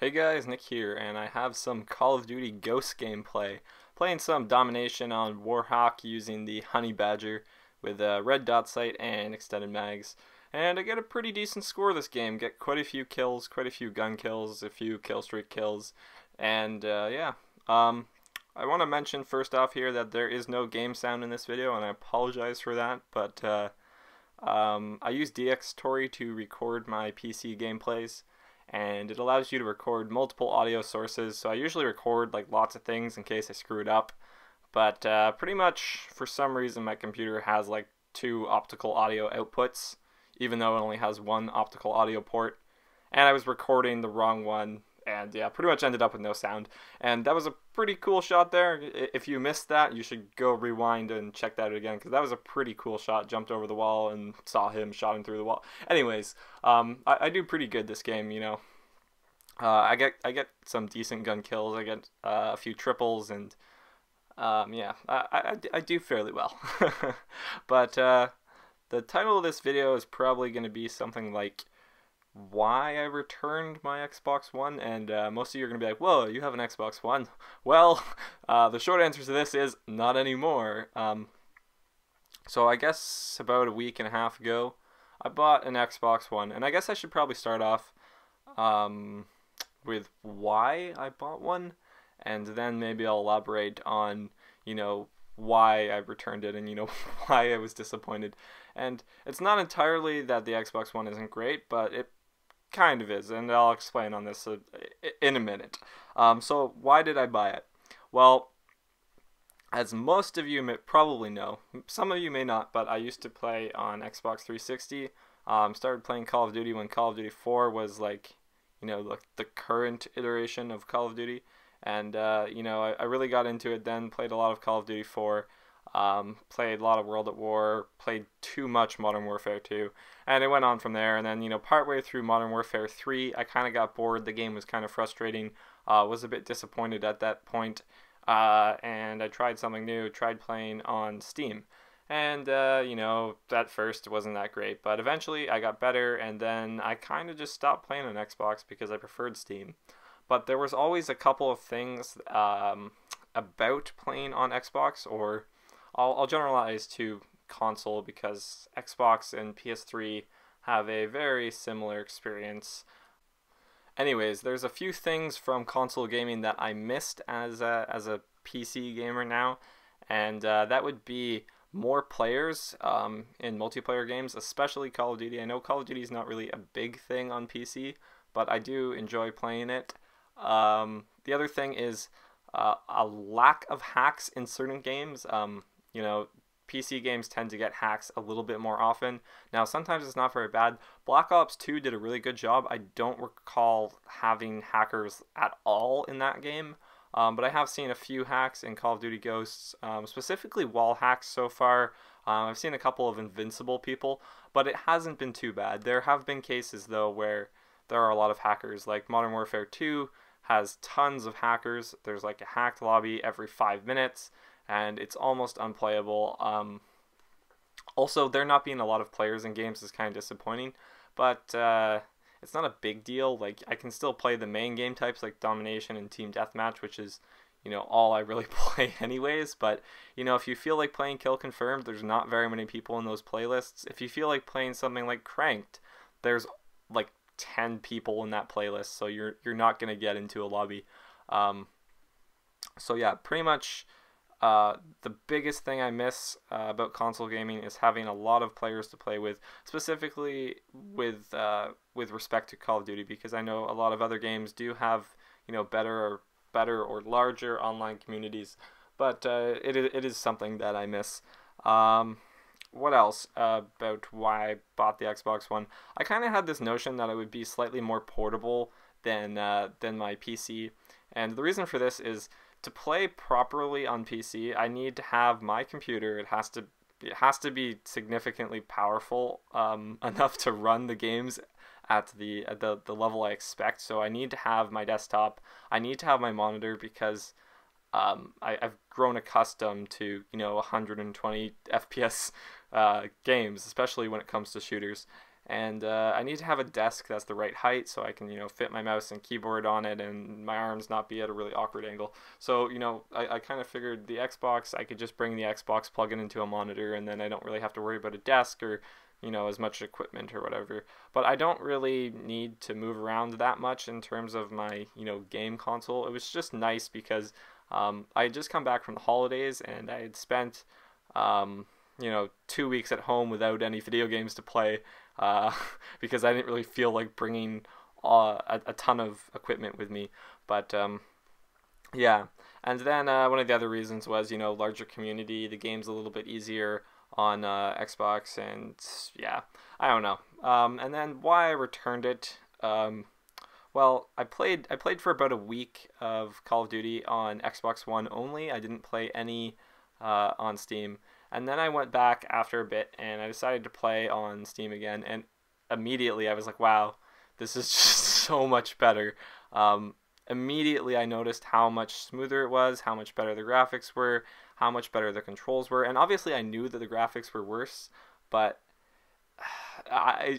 Hey guys, Nick here, and I have some Call of Duty Ghost gameplay. Playing some Domination on Warhawk using the Honey Badger with a red dot sight and extended mags. And I get a pretty decent score this game. Get quite a few kills, quite a few gun kills, a few kill streak kills, and yeah. I want to mention first off here that there is no game sound in this video, and I apologize for that, but I use DxTory to record my PC gameplays, and it allows you to record multiple audio sources. So I usually record like lots of things in case I screw it up, but pretty much for some reason my computer has like two optical audio outputs, even though it only has one optical audio port, and I was recording the wrong one, and yeah, pretty much ended up with no sound. And that was a pretty cool shot there. If you missed that, you should go rewind and check that out again, because that was a pretty cool shot. Jumped over the wall and saw him, shot him through the wall. Anyways, I do pretty good this game, you know. I get some decent gun kills. I get a few triples, and yeah, I do fairly well. But the title of this video is probably going to be something like why I returned my Xbox One, and most of you are going to be like, whoa, you have an Xbox One? Well, the short answer to this is not anymore. So I guess about a week and a half ago, I bought an Xbox One, and I guess I should probably start off with why I bought one, and then maybe I'll elaborate on, you know, why I returned it, and you know why I was disappointed. And it's not entirely that the Xbox One isn't great, but it kind of is, and I'll explain on this in a minute. So why did I buy it? Well, as most of you may probably know, some of you may not, but I used to play on Xbox 360. Started playing Call of Duty when Call of Duty 4 was like, you know, the current iteration of Call of Duty. And, you know, I really got into it then, played a lot of Call of Duty 4, played a lot of World at War, played too much Modern Warfare 2, and it went on from there. And then, you know, partway through Modern Warfare 3, I kind of got bored. The game was kind of frustrating, was a bit disappointed at that point, and I tried something new, tried playing on Steam. And, you know, at first it wasn't that great, but eventually I got better, and then I kind of just stopped playing on Xbox because I preferred Steam. But there was always a couple of things about playing on Xbox, or I'll generalize to console, because Xbox and PS3 have a very similar experience. Anyways, there's a few things from console gaming that I missed as a PC gamer now, and that would be more players in multiplayer games, especially Call of Duty. I know Call of Duty is not really a big thing on PC, but I do enjoy playing it. The other thing is a lack of hacks in certain games. You know, PC games tend to get hacks a little bit more often. Now, sometimes it's not very bad. Black Ops 2 did a really good job. I don't recall having hackers at all in that game, but I have seen a few hacks in Call of Duty Ghosts, specifically wall hacks so far. I've seen a couple of invincible people, but it hasn't been too bad. There have been cases, though, where there are a lot of hackers. Like Modern Warfare 2 has tons of hackers. There's like a hacked lobby every 5 minutes, and it's almost unplayable. Also, there not being a lot of players in games is kind of disappointing, but it's not a big deal. Like, I can still play the main game types like Domination and Team Deathmatch, which is, you know, all I really play anyways. But, you know, if you feel like playing Kill Confirmed, there's not very many people in those playlists. If you feel like playing something like Cranked, there's like 10 people in that playlist, so you're not gonna get into a lobby. So yeah, pretty much the biggest thing I miss about console gaming is having a lot of players to play with, specifically with respect to Call of Duty, because I know a lot of other games do have, you know, better or larger online communities, but it is something that I miss. What else about why I bought the Xbox One? I kind of had this notion that it would be slightly more portable than my PC, and the reason for this is to play properly on PC, I need to have my computer. It has to be significantly powerful, enough to run the games at the level I expect. So I need to have my desktop. I need to have my monitor, because I've grown accustomed to, you know, 120 FPS games, especially when it comes to shooters. and I need to have a desk that's the right height so I can, fit my mouse and keyboard on it and my arms not be at a really awkward angle. So, I kind of figured the Xbox, I could just bring the Xbox, plug it into a monitor, and then I don't really have to worry about a desk or, as much equipment or whatever. But I don't really need to move around that much in terms of my, game console. It was just nice because I had just come back from the holidays and I had spent, 2 weeks at home without any video games to play uh, because I didn't really feel like bringing a ton of equipment with me. But yeah, and then one of the other reasons was larger community. The game's a little bit easier on Xbox, and yeah, I don't know. And then why I returned it. Well, I played for about a week of Call of Duty on Xbox One only. I didn't play any on Steam. And then I went back after a bit and I decided to play on Steam again. And immediately I was like, wow, this is just so much better. Immediately I noticed how much smoother it was, how much better the graphics were, how much better the controls were. And obviously I knew that the graphics were worse, but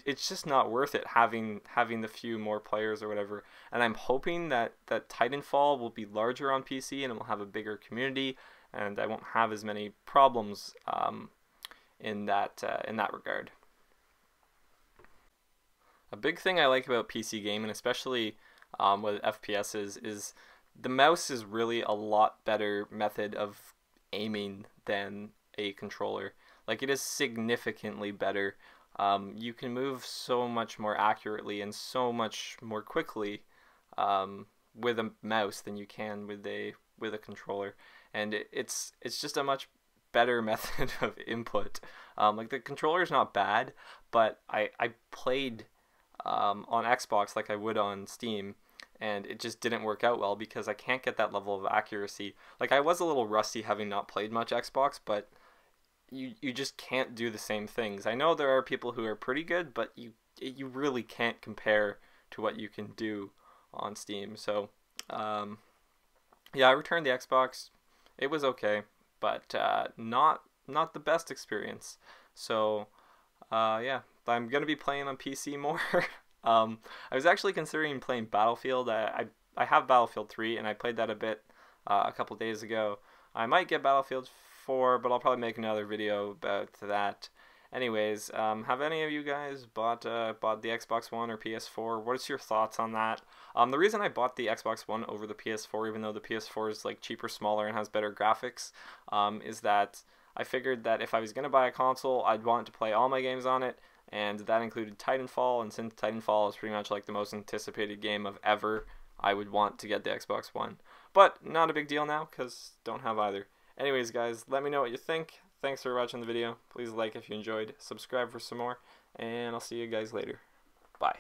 it's just not worth it having the few more players or whatever. And I'm hoping that Titanfall will be larger on PC and it will have a bigger community, and I won't have as many problems in that regard. A big thing I like about PC gaming, especially with FPS, is the mouse is really a lot better method of aiming than a controller. Like, it is significantly better. You can move so much more accurately and so much more quickly with a mouse than you can with a controller, and it's just a much better method of input. Like, the controller is not bad, but I played on Xbox like I would on Steam, and it just didn't work out well because I can't get that level of accuracy. Like, I was a little rusty having not played much Xbox, but you just can't do the same things. I know there are people who are pretty good, but you really can't compare to what you can do on Steam. So yeah, I returned the Xbox. It was okay, but not the best experience. So yeah, I'm gonna be playing on PC more. I was actually considering playing Battlefield. I have Battlefield 3, and I played that a bit a couple days ago. I might get Battlefield 4, but I'll probably make another video about that. Anyways, have any of you guys bought the Xbox One or PS4? What's your thoughts on that? The reason I bought the Xbox One over the PS4, even though the PS4 is like cheaper, smaller, and has better graphics, is that I figured that if I was gonna buy a console, I'd want to play all my games on it, and that included Titanfall. And since Titanfall is pretty much like the most anticipated game of ever, I would want to get the Xbox One. But not a big deal now, because don't have either. Anyways, guys, let me know what you think. Thanks for watching the video. Please like if you enjoyed, subscribe for some more, and I'll see you guys later. Bye.